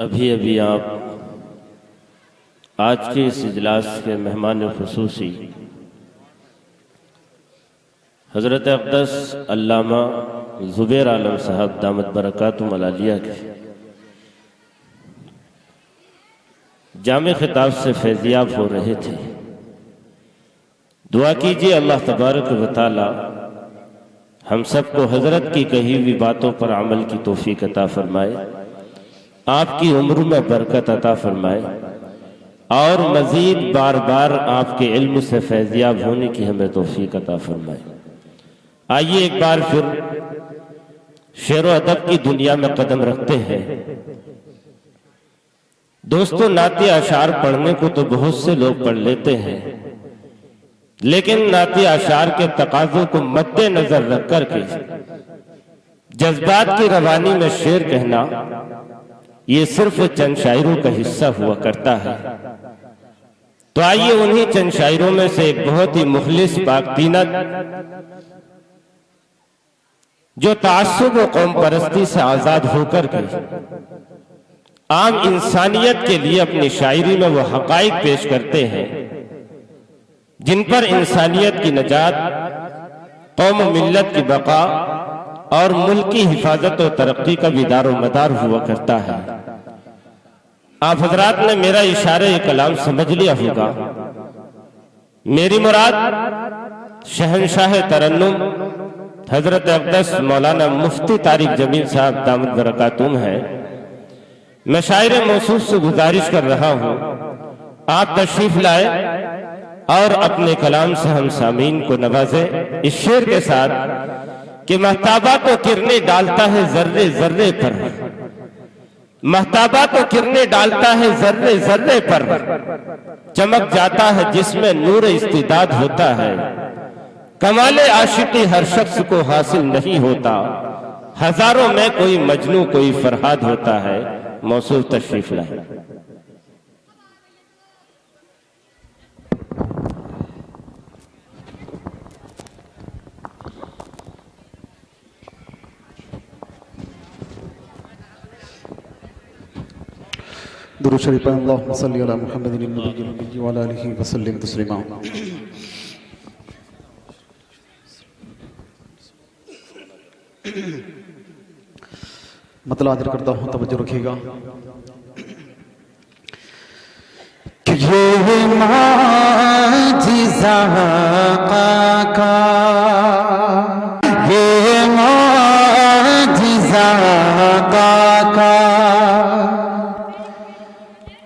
अभी अभी आप आज के इस इजलास के मेहमान खुसूसी हज़रत अक़दस अल्लामा ज़ुबैर आलम साहब दामत बरकातुहुम अल-आलिया के जामे खिताब से फैज़याब हो रहे थे। दुआ कीजिए अल्लाह तबारक व तआला हम सबको हज़रत की कही हुई बातों पर अमल की तौफीक अता फरमाए, आपकी उम्र में बरकत अता फरमाए और मज़ीद बार बार आपके इल्म से फैज़याब होने की हमें तौफीक अता फरमाए। आइए एक बार फिर शेर व अदब की दुनिया में कदम रखते हैं। दोस्तों, नाते अशार पढ़ने को तो बहुत से लोग पढ़ लेते हैं, लेकिन नाते अशार के तकाज़ों को मद्देनजर रख कर के जज्बात की रवानी में शेर कहना ये सिर्फ चंद शायरों का हिस्सा हुआ करता है। तो आइए उन्हीं चंद शायरों में से एक बहुत ही मुखलिस पाकदीनत जो तासुब व कौम परस्ती से आजाद होकर के आम इंसानियत के लिए अपनी शायरी में वो हकाइक पेश करते हैं जिन पर इंसानियत की नजात, कौम मिल्लत की बका और मुल्क की हिफाजत और तरक्की का भी दारो मदार हुआ करता है। आप हजरात ने मेरा इशारे कलाम समझ लिया होगा। मेरी मुराद शहनशाह तरन्नुम हजरत अक़दस मौलाना मुफ्ती तारिक जमील साहब दामत बरकातुहुम है। मैं शायर मौसूफ से गुजारिश कर रहा हूँ, आप तशरीफ लाए और अपने कलाम से हम सामीन को नवाजे इस शेर के साथ कि महताबा तो किरने डालता है जर्रे जर्रे पर, महताबा तो किरने डालता है जर्रे जर्रे पर, चमक जाता है जिसमें नूर इस्तिदाद होता है, कमाले आशिकी हर शख्स को हासिल नहीं होता, हजारों में कोई मजनू कोई फरहाद होता है। मौसूल तशरीफ लाए। दुरूद शरीफ अल्लाहुम्मा सल्ली अला मुहम्मदिन नबिय्यिल उम्मी व अला आलिहि व सल्लिम तस्लीमा। मतलब हाजिर करता हूँ, तवज्जो रखिएगा। कि ये माजिज़ा का ये माजिज़ा का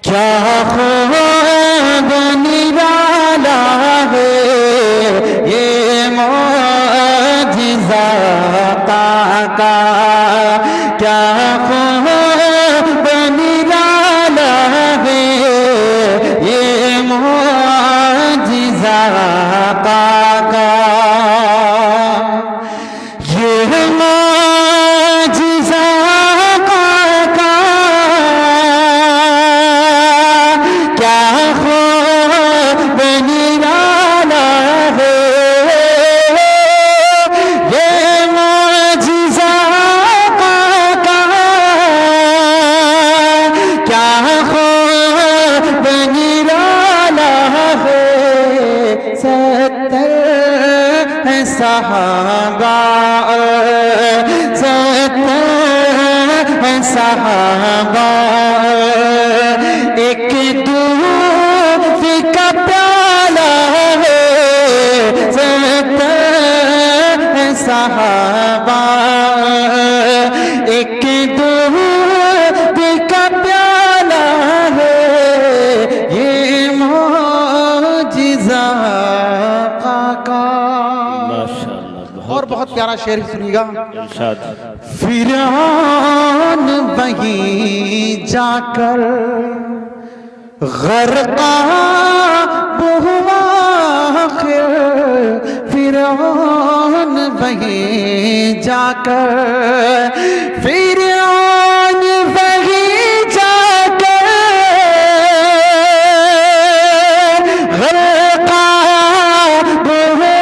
क्या ख्वाब निराला है, ये माजिज़ा का क्या ख्वाब निराला है, ये माजिज़ा का ये माजिज़ा का क्या ख्वाब निराला है, ये माजिज़ा का क्या ख्वाब निराला है। 70 है सहाबा, 70 है सहाबा, एक दूसरे का प्याला है, 70 है सहाबा, एक दूसरे का प्याला है, ये माजिज़ा का। माशाअल्लाह, और बहुत प्यारा शेर सुनिएगा। इरशाद। फिरौन वहीं जाकर ग़रक़ाब हुआ, फिरौन वहीं जाकर, फिरौन वहीं जाकर ग़रक़ाब हुआ,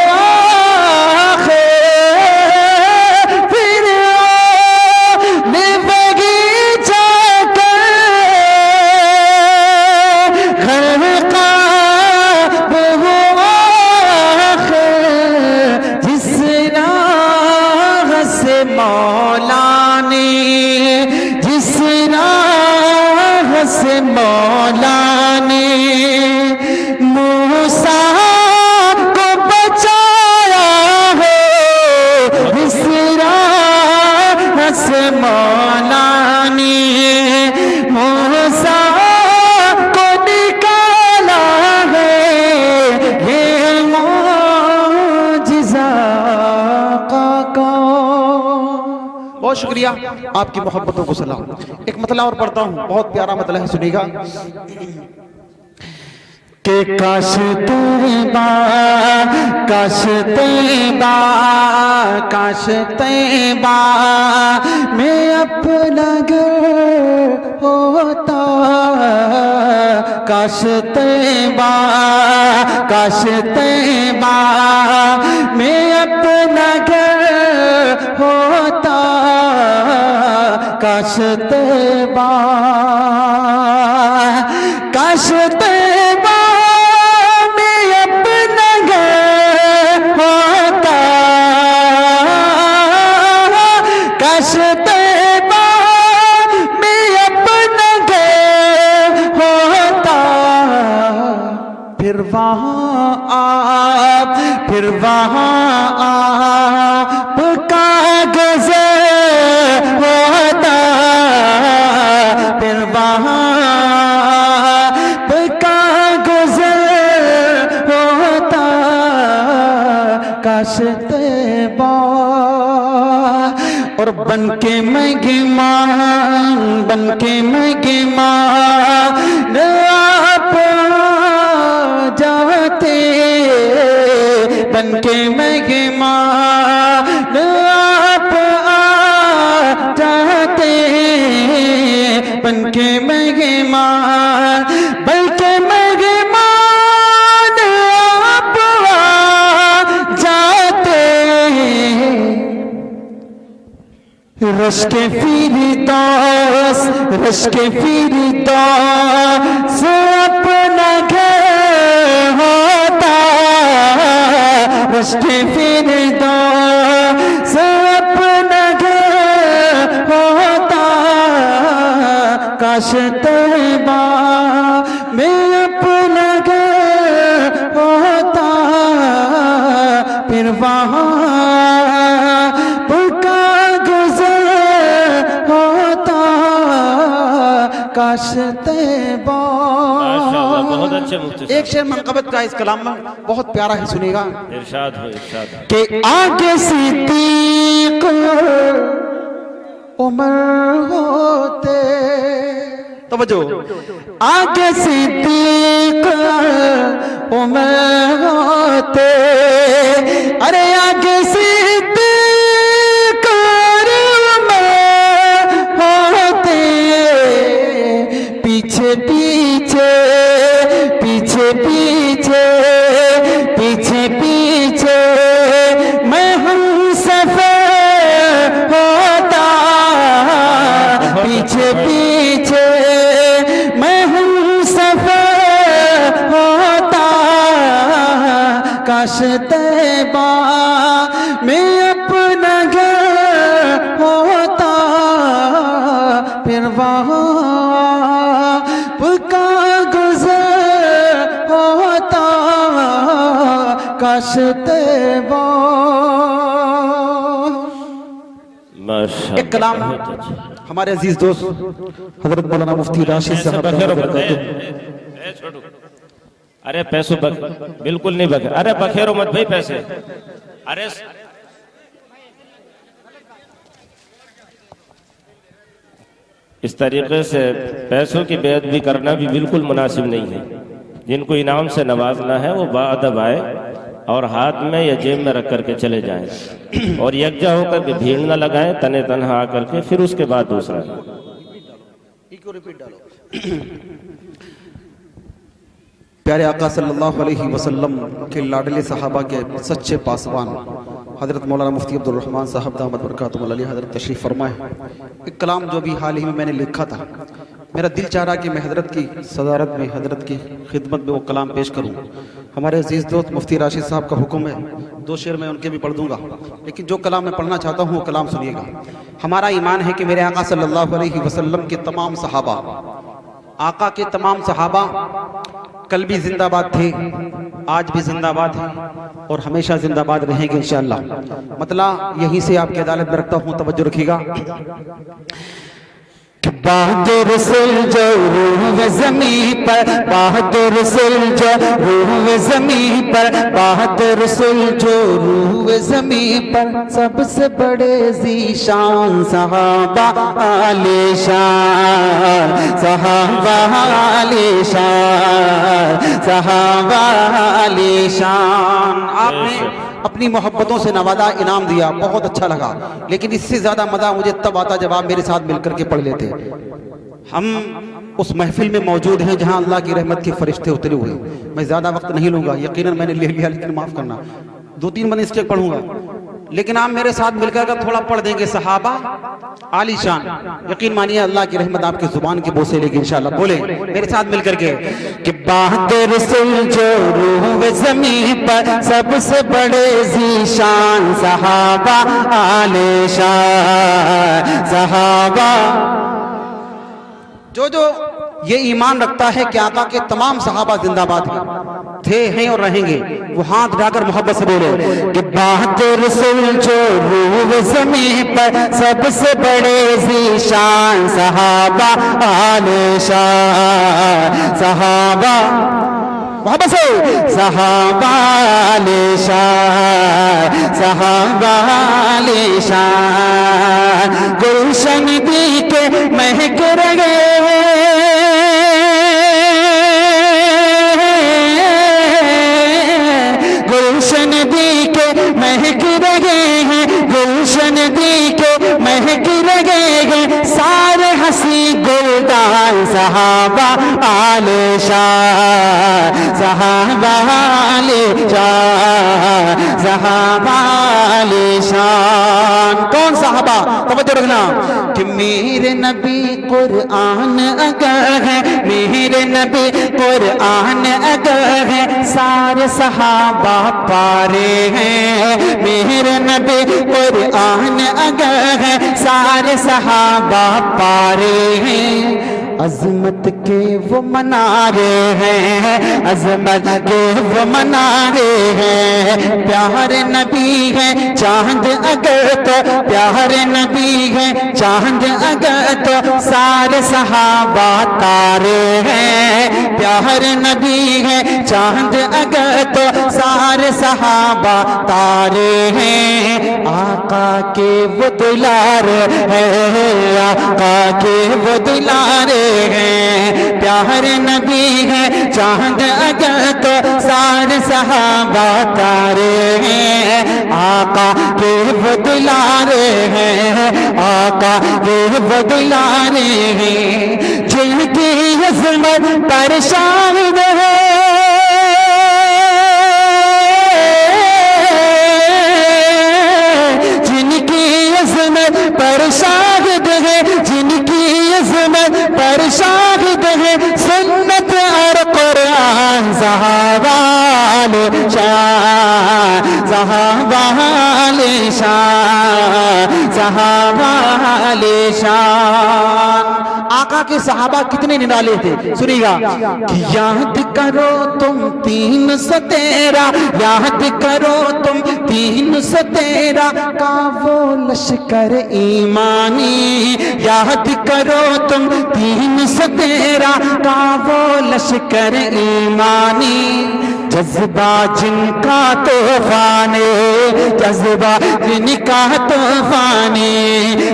फिरौन वहीं जाकर इस राह से मौला ने मूसा को बचाया है, इस राह से मौला ने मूसा को निकाला है, ये मौजिज़ा का। बहुत शुक्रिया, आपकी मोहब्बतों को सलाम। एक मतला और पढ़ता हूँ, बहुत प्यारा मतला है, सुनिएगा। के काश तैबा, काश तैबा, काश तैबा में अपना घर होता, काश तैबा, काश तैबा में अपना घर होता, काश तैबा, काश तैबा में अपना घर होता, काश तैबा में अपना घर होता, फिर वहाँ आप, फिर वहाँ आपका गुज़र होता, फिर वहाँ आपका गुज़र होता, काश तैबा। और बनके मेहमान, बनके मेहमान आप जाते, बनके मेहमान आप जाते, बनके मेहमान, बल्कि मेहमान आप जाते, रश के फिरदौस, रश के फिरदौस अपना घर होता, रश के फिरदौस अपना घर होता, काश तैबा में अपना घर होता, फिर वहाँ काश तैबा। माशाअल्लाह, बहुत अच्छे मुफ्ती साहब। एक शेर मनक़बत का इस कलाम में बहुत प्यारा है, सुनिएगा। इरशाद हो, इरशाद हो। कि आगे सिद्दीक़ उमर होते, तवज्जो, आगे सिद्दीक़ उमर होते, अरे आगे सिद्दीक़ उमर होते, पीछे पीछे, पीछे पीछे, पीछे पीछे मैं हम सफर होता, पीछे पीछे मैं हम सफर होता, काश तैबा में अपना घर होता, फिर वहाँ का गुज़र होता, काश तैबा। एक कलाम हमारे अजीज दोस्त हजरत मौलाना मुफ्ती राशिद साहब, अरे पैसों बिल्कुल नहीं बखे, अरे बखेरो मत भाई पैसे, अरे इस तरीके से पैसों की बेअदबी करना भी बिल्कुल मुनासिब नहीं है। जिनको इनाम से नवाजना है वो बाअदब आए और हाथ में या जेब में रख करके चले जाएं, और यकजा होकर के भीड़ न लगाएं, तने तनहा आकर के, फिर उसके बाद दूसरा। प्यारे आका सल्लल्लाहु अलैहि वसल्लम के लाडले सहाबा के सच्चे पासवान हज़रत मौलाना मुफ्ती अब्दुल रहमान साहब दामद बरकातुहुल अलैह हज़रत तशरीफ़ फरमाए। एक कलाम जो भी हाल ही में मैंने लिखा था, मेरा दिल चाह रहा कि मैं हज़रत की सदारत में, हज़रत की खिदमत में वो कलाम पेश करूँ। हमारे अजीज़ दोस्त मुफ्ती राशिद साहब का हुक्म है 2 शेर मैं उनके भी पढ़ दूंगा, लेकिन जो कलाम मैं पढ़ना चाहता हूँ वो कलाम सुनिएगा। हमारा ईमान है कि मेरे आका सल्लल्लाहु अलैहि वसल्लम के तमाम सहाबा, आका के तमाम सहाबा कल भी जिंदाबाद थे, आज भी जिंदाबाद हैं और हमेशा जिंदाबाद रहेंगे इंशाअल्लाह। मतलब यहीं से आपकी अदालत में रखता हूँ, तवज्जो रखिएगा। बहादुर सुलझो रूह ज़मीं पर, बहादुर सुलझो रूह ज़मीं पर, बहादुर सुलझो रूह ज़मीं पर, सबसे बड़े ज़ीशान सहाबा आले शान, सहाबा आले शान, सहाबा आले शान। आपने अपनी मोहब्बतों से नवादा, इनाम दिया, बहुत अच्छा लगा, लेकिन इससे ज्यादा मजा मुझे तब आता जब आप मेरे साथ मिलकर के पढ़ लेते। हम उस महफिल में मौजूद हैं जहां अल्लाह की रहमत के फरिश्ते उतरे हुए। मैं ज्यादा वक्त नहीं लूंगा, यकीनन मैंने ले लिया, लेकिन माफ करना 2-3 मैं स्टेप पढ़ूंगा, लेकिन आप मेरे साथ मिलकर का थोड़ा पढ़ देंगे। सहाबा आलीशान, यकीन मानिए अल्लाह की रहमत आपकी जुबान की बोसे लेगी इंशाअल्लाह। बोले मेरे साथ मिलकर के कि बहादुर सुलझो रूह ज़मीं पर, सबसे बड़े ज़ीशान सहाबा आले शान, सहाबा। जो ये ईमान रखता है कि आका के तमाम सहाबा जिंदाबाद हैं, थे, हैं और रहेंगे, वो हाथ उठाकर मोहब्बत से बोले कि बहादुर सुलझो रूह ज़मीं पर, सबसे बड़े ज़ीशान सहाबा आले शान, सहाबा। मोहब्बत से सहाबा आले शान, सहाबा आले शान, गुलशन दी के महक रहे, गुलशन दी के महक रहे हैं, गुलशन दी के महक रहे हैं, सारे हंसी गुलदान सहाबा आले शान, सहाबा आले शान, सहाबा आले शान। कौन सहाबा? तवज्जो रखना कि मेरे नबी कुरान अगर है, मेरे नबी कुरान अगर है, सारे सहाबा पारे हैं, मेरे नबी कुरान अगर है, सारे सहाबा पारे हैं, अजमत के वो मनारे हैं, अजमत के वो मनारे हैं, प्यारे नबी है चांद अगर तो, प्यारे नबी है चांद अगर तो, सारे सहाबा तारे हैं, प्यारे नबी है चांद अगर तो, सारे सहाबा तारे हैं, आका के वो दुलारे हैं, आका के वो दुलारे हैं, प्यारे नबी है चांद अगर तो, सारे सहाबा तारे हैं, आका के वो दुलारे हैं, आका के वो दुलारे हैं, जिनकी अज़मत पर शाहिद है, जिनकी अज़मत पर शाहिद है, जिनकी अज़मत पर शाहिद है, सुन्नत और कुरान सहाबा आले शान, सहाबा आले शान, सहाबा आले शान। आका के सहाबा कितने निराले थे, सुनिएगा कि याद करो तुम 313, याद करो तुम 313 का वो लश्कर ईमानी, याद करो तुम 313 का वो लश्कर ईमानी, जज्बा जिनका तूफाने, जज्बा जिनका तूफाने,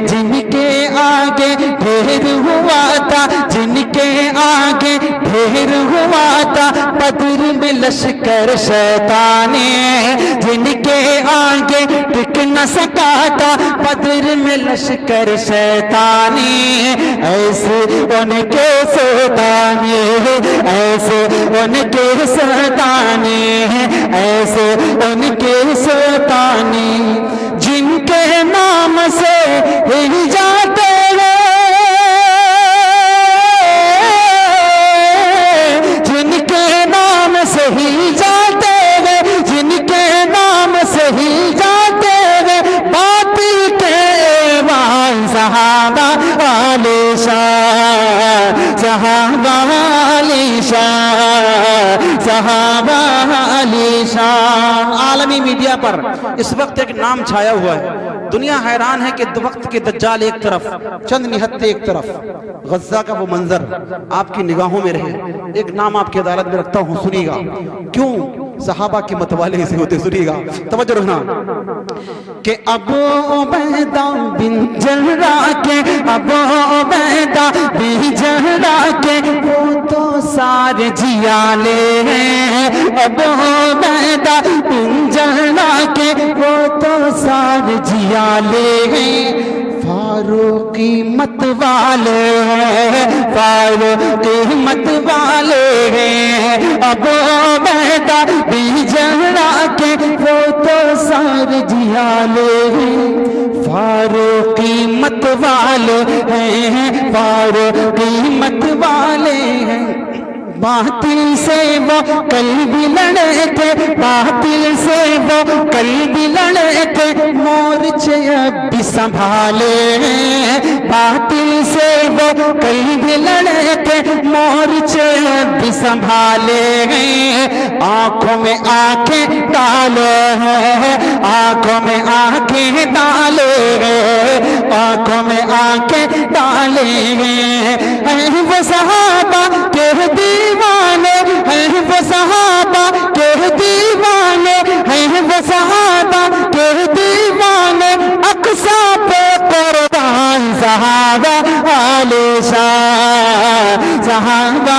जिनके आगे ढेर हुआ था, जिनके आगे ढेर हुआ था, बद्र में लश्कर शैताने, जिनके आगे टिक न सका था, बद्र में लश्कर शैताने, ऐसे उनके सैताने, ऐसे उनके सैताने, ऐसे उनके सैताने, जिनके नाम से ही जाते हैं, जिनके नाम से ही जाते हैं, जिनके नाम से सहाबा आलीशान। आलमी मीडिया पर इस वक्त एक नाम छाया हुआ है, दुनिया हैरान है कि वक्त के दज्जाल एक तरफ, चंद निहत्ते एक तरफ, गज्जा का वो मंजर आपकी निगाहों में रहे। एक नाम आपकी अदालत में रखता हूं, सुनिएगा क्यों सहाबा के मतवाले से होते, सुनिएगा, तवज्जो रखना। कि अबू उबैदा बिन जर्राह के, अबू उबैदा बिन जर्राह के वो तो सारे जियाले हैं। अबू उबैदा बिन जर्राह के वो तो सारे जियाले हैं। फारूकी मत वाले हैं, फारूकी मत वाले हैं। अबू उबैदा बिन जर्राह के वो तो सारे जियाले हैं। फारूकी मत वाले हैं, फारूकी मत वाले हैं। बातिल से वो कल भी लड़े थे, बातिल से वो कल भी लड़े थे, मोर्चे अब भी संभाले हैं। बातिल से वो कल भी लड़े थे, मोर्चे अब भी संभाले हैं। आंखों में आंखें डाले हैं, आंखों में आंखें डाले हैं, आंखों में आंखें डाले हैं। वो सहाबा के दीवाने हैं, वो सहाबा के दीवाने हैं, वो सहाबा के दीवाने। अक्सा पे कुर्बान सहाबा आलीशान, सहाबा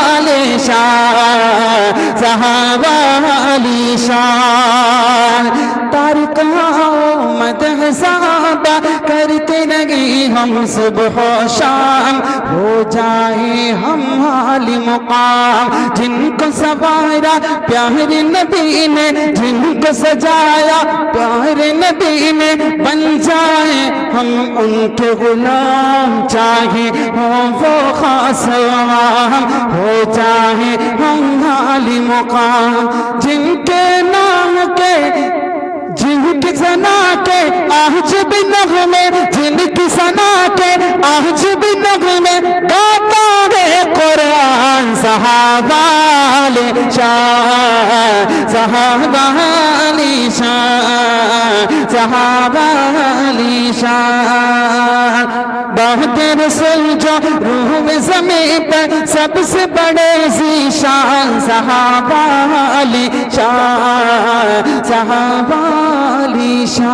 आलीशान, सहाबा आलीशान। तारिकाओं मदह सहाबा करते लगे हम सुबह शाम। हो जाए हम आली मुकाम, जिनको सवारा प्यारे नबी ने, जिनको सजाया प्यारे नबी ने। बन जाए हम उनके गुलाम, चाहे हो वो खास आवाम, हो जाए हम आली मुकाम। जिनके नाम के, जिनकी सना के आज भी नगमे, जिनकी सना के आज भी नगमे गाता है कुरान। सहाबा आलीशान, सहाबा आलीशान, सहाबा आलीशान। बहुत रसूल जो रूह में ज़मीं पर सबसे बड़े ज़ीशान। सहाबा आलीशान, सहाबा आलीशान।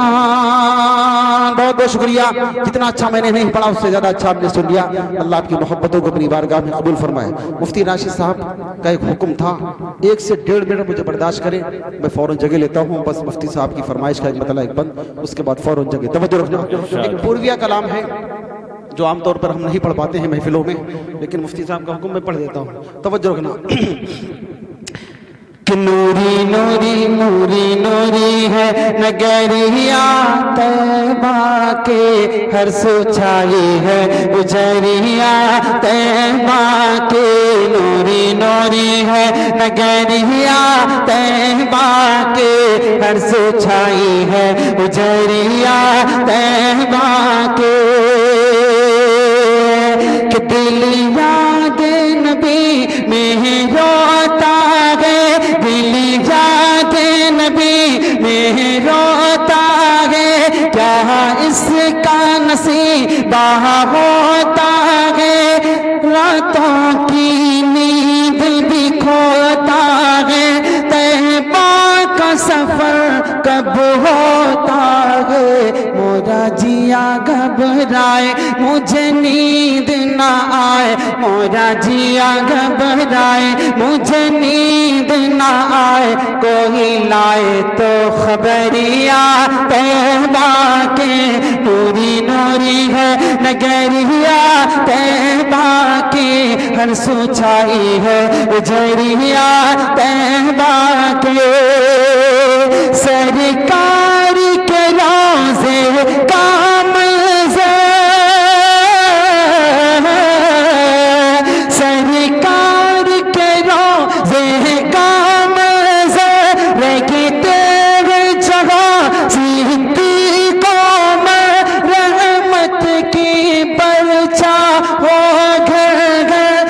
बहुत बहुत शुक्रिया। जितना अच्छा मैंने नहीं पढ़ा उससे ज्यादा अच्छा आपने सुन लिया। अल्लाह आपकी मोहब्बतों को अपनी बारगाह में कबूल फरमाए। मुफ्ती राशिद साहब का एक हुक्म था, 1 से 1.5 मिनट मुझे बर्दाश्त करें, मैं फौरन जगह लेता हूँ। बस मुफ्ती साहब की फरमाइश का एक मतलब एक बंद, उसके बाद फौरन जगह। तवज्जो रखना। एक पूर्विया कलाम है जो आमतौर पर हम नहीं पढ़ पाते हैं महफिलों में, लेकिन मुफ्ती साहब का हुक्म मैं पढ़ देता हूँ। तवज्जो रखना। कि नूरी नूरी नूरी नूरी है नगरिया तैबा के, हर सोचाई है गुजरिया तैबा के। नूरी नूरी है नगरिया तैबा के, हर सोचाई है गुजरिया तैबा के। कि दिल याद नबी में रोता है, दिल याद नबी में रोता है। क्या इसका नसीबा होता है, रातों की नींद भी खोता है। तैबा का सफर कब होता है, मोरा जिया घबराए मुझे नींद ना आए, मोरा जिया घबराए मुझे नींद ना आए। कोई लाए तो खबरिया तैबा के, नूरी नूरी है नगरिया तैबा के, हर सोचाई है उजरिया तैबा के। सरकार के रोज़े का मंज़र, सरकार के रोज़े का मंज़र, रखी तेरे जगह सिद्दीक़ों में रहमत की परछा हो घर घर।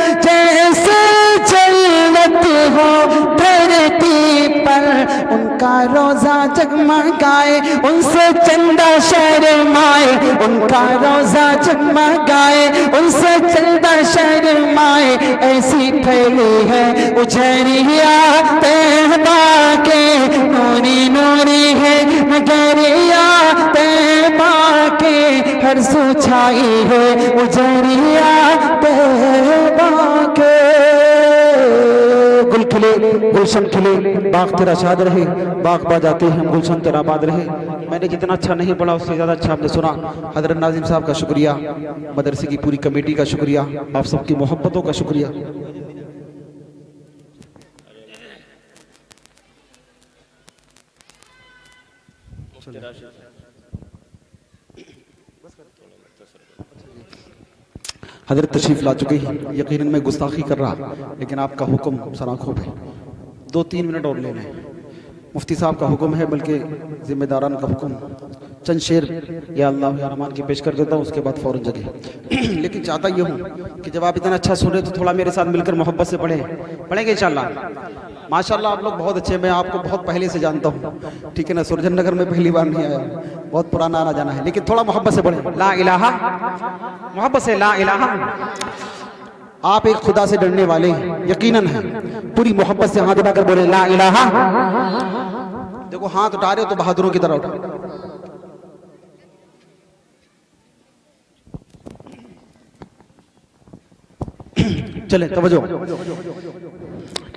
जाए, उनसे चंदा शर्माए, उनका रोजा जगमगाए, उनसे चंदा शर्माए, ऐसी फैली है उजरिया तैबा के, नूरी नूरी है नगरिया तैबा के, हर सू छाई है उजरिया तैबा के। गुल खिले गुलशन खिले, बाग तेरा शाद रहे, बाग बाजाते हैं गुलशन तेरा आबाद रहे। मैंने जितना अच्छा नहीं पढ़ा उससे ज़्यादा अच्छा आपने सुना। हजरत नाजिम साहब का शुक्रिया, मदरसे की पूरी कमेटी का शुक्रिया, आप सबकी मोहब्बतों का शुक्रिया। हजरत तशरीफ ला चुके हैं, यकीनन मैं गुस्ताखी कर रहा, लेकिन आपका हुक्म सराखों पे 2-3 मिनट और ले लें। मुफ्ती साहब का हुक्म है, बल्कि जिम्मेदारान का हुक्म। चंद शेर या अल्लाह या रहमान की पेश कर देता हूँ, उसके बाद फ़ौरन जगह। लेकिन चाहता ये हूँ कि जब आप इतना अच्छा सुने तो थोड़ा मेरे साथ मिलकर मोहब्बत से पढ़ेंगे इंशाअल्लाह। माशाअल्लाह आप लोग बहुत अच्छे, मैं आपको बहुत पहले से जानता हूँ, ठीक है ना। सुरजन नगर में पहली बार नहीं आया, बहुत पुराना आना जाना है, लेकिन थोड़ा मोहब्बत से पढ़ें। ला इलाहा, मोहब्बत से ला इलाहा। आप एक खुदा से डरने वाले यकीनन हैं, पूरी मोहब्बत से हाथ उठाकर बोले ला इलाहा। देखो हाथ उठा रहे हो तो बहादुरों की तरह उठा। चले तवज्जो।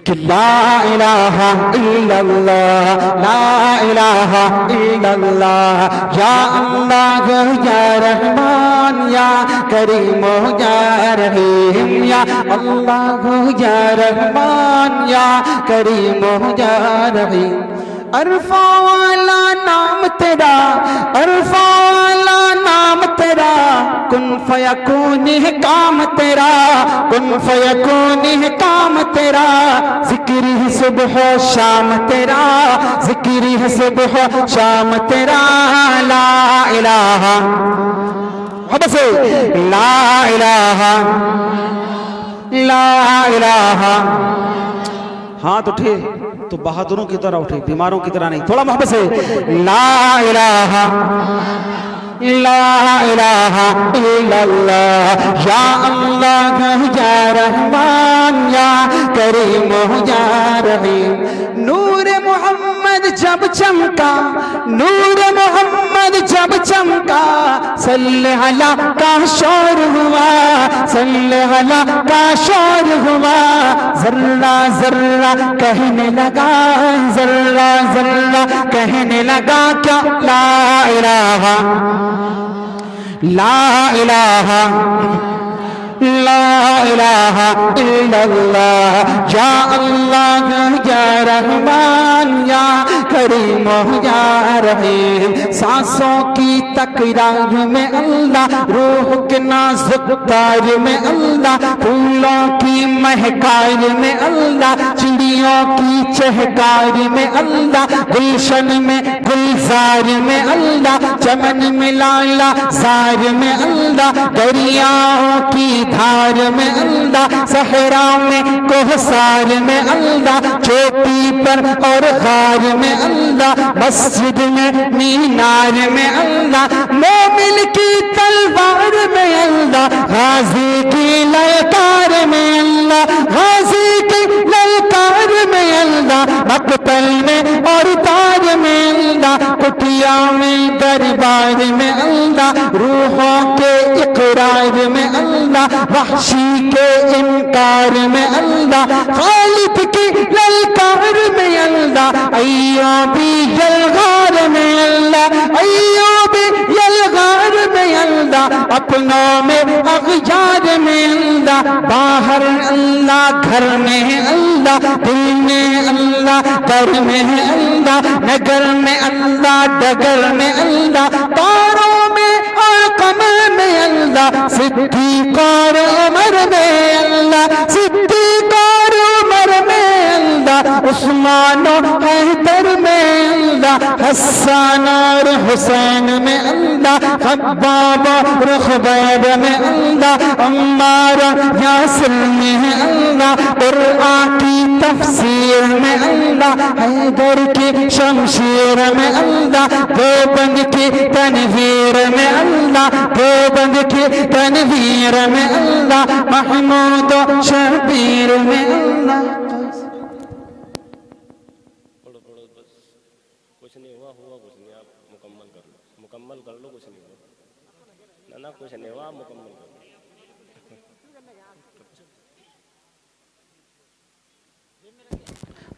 कि ला इलाहा इल्लल्लाह, ला इलाहा इल्लल्लाह, या अल्लाह या रहमान या करीम या रहीम, या अल्लाह या रहमान या करीम या रहीम। अरफा वाला नाम तेरा, अरफा वाला नाम तेरा, कुन फयकून है काम तेरा, कुन फयकून है काम तेरा। जिक्र है सुबह शाम तेरा, जिक्र है सुबह शाम तेरा। ला इलाहा, बस ला इलाहा, ला इलाहा। हाथ उठे तो बहादुरों की तरह उठे, बीमारों की तरह नहीं। थोड़ा मोहब्बत से ला इलाहा, ला इलाहा इल्लल्लाह, या अल्लाह या रहमान या करीम या रहीम। नूर मोहम्मद जब चमका, नूर मोहम्मद जब चमका, सल्ले अला का शोर हुआ, सल्ले अला का शोर हुआ। जर्रा जर्रा कहने लगा, जर्रा जर्रा कहने लगा क्या ला इलाहा, ला इलाहा, ला इलाहा इल्लल्लाह, या अल्लाह या रहमान या करीम या रहीम। सांसों की तकरार में अल्लाह, रूह के नाजुक तार में अल्लाह, फूलों की महकार में अल्लाह, चिड़ियों की चहकार में अल्लाह, गुलशन में गुलजार में अल्लाह, चमन में लाला जार में अल्लाह, दरियाओं की धार में अल्लाह, सहरा में कोहसार में अल्लाह, चोटी पर और गार में अल्लाह, मस्जिद में मीनार में अल्लाह, मोमिन की तलवार में अल्लाह, गाजी की ललकार में अल्लाह, गाजी की ललकार में अल्लाह, मकतल में और तार में अल्लाह, कुटिया में दरबार में अल्लाह, रूहों के इकरार में अल्लाह, वहशी के इनकार में अल्लाह, खालिद की ललकार में अल्लाह, अय्यूबी यलगार में अल्लाह, अय्यूबी यलगार में अल्लाह, अपनों में अगजार में अल्लाह, बाहर अल्लाह घर में अल्लाह, दिल में अल्लाह कर में अल्लाह, नगर में अल्लाह डगर में अल्लाह, तारों में और कमर में अल्लाह, सिद्दीक़ और उमर में अल्लाह, सिद्दीक़ और उमर में अल्लाह, उस्मान और हैदर में अल्लाह, हसन और हुसैन में अल्लाह, खब्बाब और खुबैब में अल्लाह, अम्मार यासिर में अल्लाह, कुरआन की तफसीर में अल्लाह, हैदर की शमशीर में अल्लाह, देवबंद की तनवीर में अल्लाह, देवबंद की तनवीर में अल्लाह, महमूद शबीर में अल्लाह। कुछ नहीं हुआ कुछ नहीं, आप मुकम्मल कर लो कुछ नहीं हुआ ना कुछ नहीं हुआ, मुकम्मल कर लो।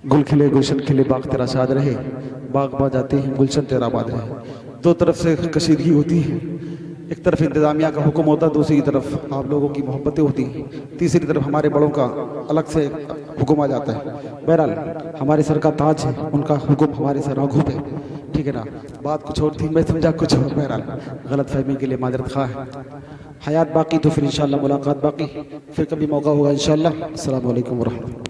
गुल खिले गुलशन खिले बाग तेरा शाद रहे, बाग बाग जाते हैं गुलशन तेरा आबाद रहे। दो तरफ से कशीदगी होती है, एक तरफ इंतज़ामिया का हुक्म होता है, दूसरी तरफ आप लोगों की मोहब्बतें होती हैं, तीसरी तरफ हमारे बड़ों का अलग से हुक्म आ जाता है। बहरहाल हमारे सर का ताज है, उनका हुक्म हमारे सर आँखों पे, ठीक है ना। बात कुछ और थी, मैं समझा कुछ और। बहरहाल गलत फहमी के लिए माजरत खा है। हयात बाकी तो फिर इंशाल्लाह मुलाकात बाकी, फिर कभी मौका होगा इंशाल्लाह। अस्सलामु अलैकुम व रहमतुल्लाह।